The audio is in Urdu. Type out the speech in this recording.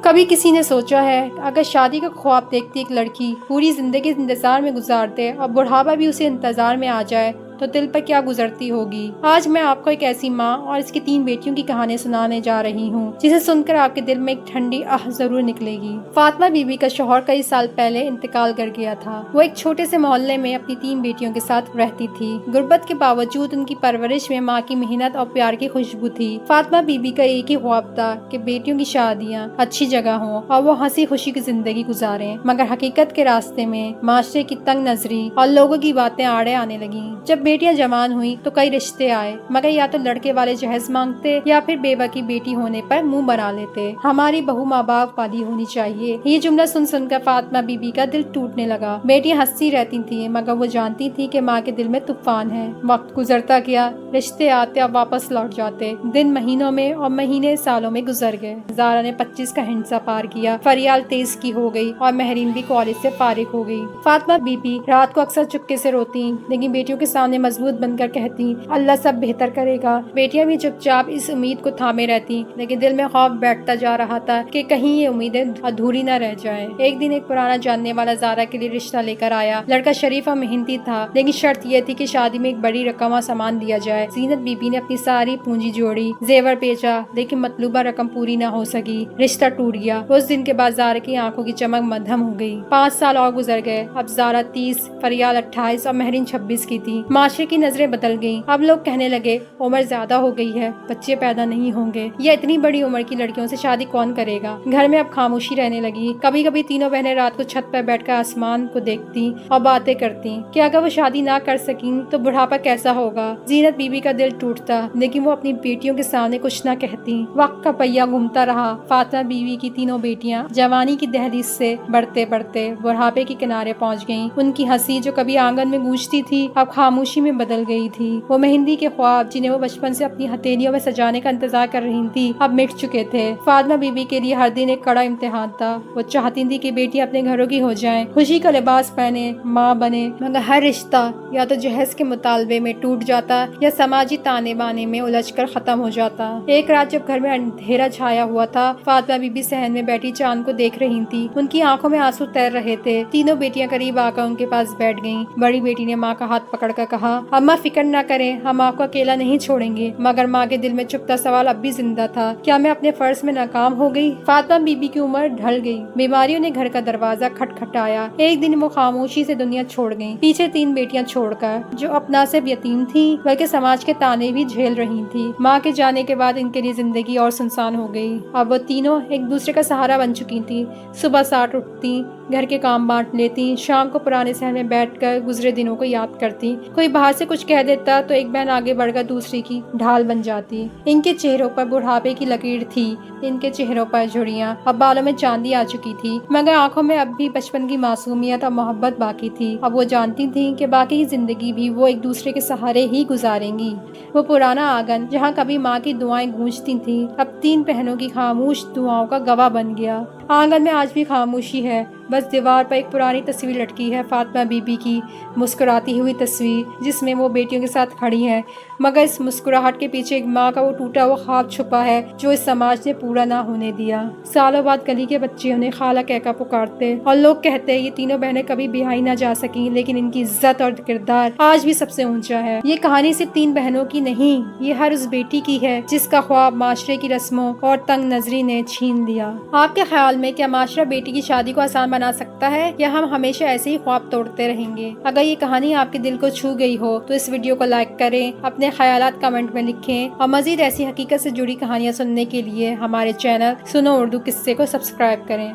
کبھی کسی نے سوچا ہے اگر شادی کا خواب دیکھتی ایک لڑکی پوری زندگی انتظار میں گزارتے اور بڑھاپا بھی اسے انتظار میں آ جائے تو دل پر کیا گزرتی ہوگی۔ آج میں آپ کو ایک ایسی ماں اور اس کی 3 بیٹیوں کی کہانی سنانے جا رہی ہوں جسے سن کر آپ کے دل میں ایک ٹھنڈی آہ ضرور نکلے گی۔ فاطمہ بی بی کا شوہر کئی سال پہلے انتقال کر گیا تھا۔ وہ ایک چھوٹے سے محلے میں اپنی 3 بیٹیوں کے ساتھ رہتی تھی۔ غربت کے باوجود ان کی پرورش میں ماں کی محنت اور پیار کی خوشبو تھی۔ فاطمہ بی بی کا ایک ہی خواب تھا کہ بیٹیوں کی شادیاں اچھی جگہ ہوں اور وہ ہنسی خوشی کی زندگی گزاریں، مگر حقیقت کے راستے میں معاشرے کی تنگ نظری اور لوگوں کی باتیں آڑے آنے لگیں۔ جب بیٹیاں جوان ہوئیں تو کئی رشتے آئے، مگر یا تو لڑکے والے جہیز مانگتے یا پھر بیوہ کی بیٹی ہونے پر منہ بنا لیتے۔ ہماری بہو ماں باپ والی ہونی چاہیے، یہ جملہ سن سن کر فاطمہ بی بی کا دل ٹوٹنے لگا۔ بیٹیاں ہنستی رہتی تھیں مگر وہ جانتی تھی کہ ماں کے دل میں طوفان ہے۔ وقت گزرتا گیا، رشتے آتے اور واپس لوٹ جاتے، دن مہینوں میں اور مہینے سالوں میں گزر گئے۔ زارا نے 25 کا ہنسا پار کیا، فریال 23 کی ہو گئی اور مہرین بھی کالج سے فارغ ہو گئی۔ فاطمہ بی بی رات کو اکثر چپکے سے روتی لیکن بیٹیوں کے سامنے مضبوط بن کر کہتی اللہ سب بہتر کرے گا۔ بیٹیاں بھی چپ چاپ اس امید کو تھامے رہتی لیکن دل میں خوف بیٹھتا جا رہا تھا کہ کہیں یہ امیدیں ادھوری نہ رہ جائیں۔ ایک دن ایک پرانا جاننے والا زارا کے لیے رشتہ لے کر آیا۔ لڑکا شریف اور محنتی تھا لیکن شرط یہ تھی کہ شادی میں ایک بڑی رقم اور سامان دیا جائے۔ زینت بی بی نے اپنی ساری پونجی جوڑی، زیور بیچا لیکن مطلوبہ رقم پوری نہ ہو سکی۔ رشتہ ٹوٹ گیا۔ اس دن کے بعد زارا کی آنکھوں کی چمک مدھم ہو گئی۔ 5 سال اور گزر گئے۔ اب زارا 30، فریال 28 اور مہرین 26 کی تھی۔ معاشرے کی نظریں بدل گئیں۔ اب لوگ کہنے لگے عمر زیادہ ہو گئی ہے، بچے پیدا نہیں ہوں گے، یہ اتنی بڑی عمر کی لڑکیوں سے شادی کون کرے گا۔ گھر میں اب خاموشی رہنے لگی۔ کبھی کبھی تینوں بہنیں رات کو چھت پر بیٹھ کر آسمان کو دیکھتی اور باتیں کرتی کہ اگر وہ شادی نہ کر سکیں تو بڑھاپا کیسا ہوگا۔ زینت بی بی کا دل ٹوٹتا لیکن وہ اپنی بیٹیوں کے سامنے کچھ نہ کہتی۔ وقت کا پہیہ گھومتا رہا۔ فاطمہ بی بی کی تینوں بیٹیاں جوانی کی دہلیز سے بڑھتے بڑھتے بڑھاپے کے کنارے پہنچ گئیں۔ ان کی ہنسی جو کبھی آنگن میں گونجتی تھی اب خاموشی میں بدل گئی تھی۔ وہ مہندی کے خواب جنہیں وہ بچپن سے اپنی ہتھیلیوں میں سجانے کا انتظار کر رہی تھی اب مٹ چکے تھے۔ فاطمہ بی بی کے لیے ہر دن ایک کڑا امتحان تھا۔ وہ چاہتی تھی کہ بیٹی اپنے گھروں کی ہو جائیں، خوشی کا لباس پہنے، ماں بنے، مگر ہر رشتہ یا تو جہیز کے مطالبے میں ٹوٹ جاتا یا سماجی تانے بانے میں الجھ کر ختم ہو جاتا۔ ایک رات جب گھر میں اندھیرا چھایا ہوا تھا، فاطمہ بی بی صحن میں بیٹھی چاند کو دیکھ رہی تھی۔ ان کی آنکھوں میں آنسو تیر رہے تھے۔ تینوں بیٹیاں قریب آ کر ان کے پاس بیٹھ گئیں۔ بڑی بیٹی نے ماں کا ہاتھ پکڑ کر کہا اماں فکر نہ کریں، ہم آپ کو اکیلا نہیں چھوڑیں گے۔ مگر ماں کے دل میں چپتا سوال اب بھی زندہ تھا، کیا میں اپنے فرض میں ناکام ہو گئی؟ فاطمہ بی بی کی عمر ڈھل گئی، بیماریوں نے گھر کا دروازہ کھٹکھٹایا۔ ایک دن وہ خاموشی سے دنیا چھوڑ گئیں، پیچھے 3 بیٹیاں چھوڑ کر جو اپنا صرف یتیم تھیں بلکہ سماج کے تانے بھی جھیل رہی تھیں۔ ماں کے جانے کے بعد ان کے لیے زندگی اور سنسان ہو گئی۔ اب وہ تینوں ایک دوسرے کا سہارا بن چکی تھیں۔ صبح ساتھ اٹھتی، گھر کے کام بانٹ لیتی، شام کو پرانے صحن میں بیٹھ کر گزرے دنوں کو یاد کرتی۔ کوئی باہر سے کچھ کہہ دیتا تو ایک بہن آگے بڑھ کر دوسری کی ڈھال بن جاتی۔ ان کے چہروں پر بڑھاپے کی لکیر تھی، ان کے چہروں پر جھریاں اور بالوں میں چاندی آ چکی تھی، مگر آنکھوں میں اب بھی بچپن کی معصومیت اور محبت باقی تھی۔ اب وہ جانتی تھیں کہ باقی کی زندگی بھی وہ ایک دوسرے کے سہارے ہی گزاریں گی۔ وہ پرانا آنگن جہاں کبھی ماں کی دعائیں گونجتی تھیں اب 3 بہنوں کی خاموش دعاؤں کا گواہ بن گیا۔ آنگن میں آج بھی خاموشی ہے، بس دیوار پر ایک پرانی تصویر لٹکی ہے، فاطمہ بی بی کی مسکراتی ہوئی تصویر جس میں وہ بیٹیوں کے ساتھ کھڑی ہیں، مگر اس مسکراہٹ کے پیچھے ایک ماں کا وہ ٹوٹا ہوا خواب چھپا ہے جو اس سماج نے پورا نہ ہونے دیا۔ سالوں بعد گلی کے بچے انہیں خالہ کہہ کر پکارتے اور لوگ کہتے یہ تینوں بہنیں کبھی بیاہی نہ جا سکیں لیکن ان کی عزت اور کردار آج بھی سب سے اونچا ہے۔ یہ کہانی صرف 3 بہنوں کی نہیں، یہ ہر اس بیٹی کی ہے جس کا خواب معاشرے کی رسموں اور تنگ نظری نے چھین لیا۔ آپ کے خیال میں کیا معاشرہ بیٹی کی شادی کو آسان بنا سکتا ہے یا ہم ہمیشہ ایسے ہی خواب توڑتے رہیں گے؟ اگر یہ کہانی آپ کے دل کو چھو گئی ہو تو اس ویڈیو کو لائک کریں، اپنے خیالات کمنٹ میں لکھیں اور مزید ایسی حقیقت سے جڑی کہانیاں سننے کے لیے ہمارے چینل سنو اردو قصے کو سبسکرائب کریں۔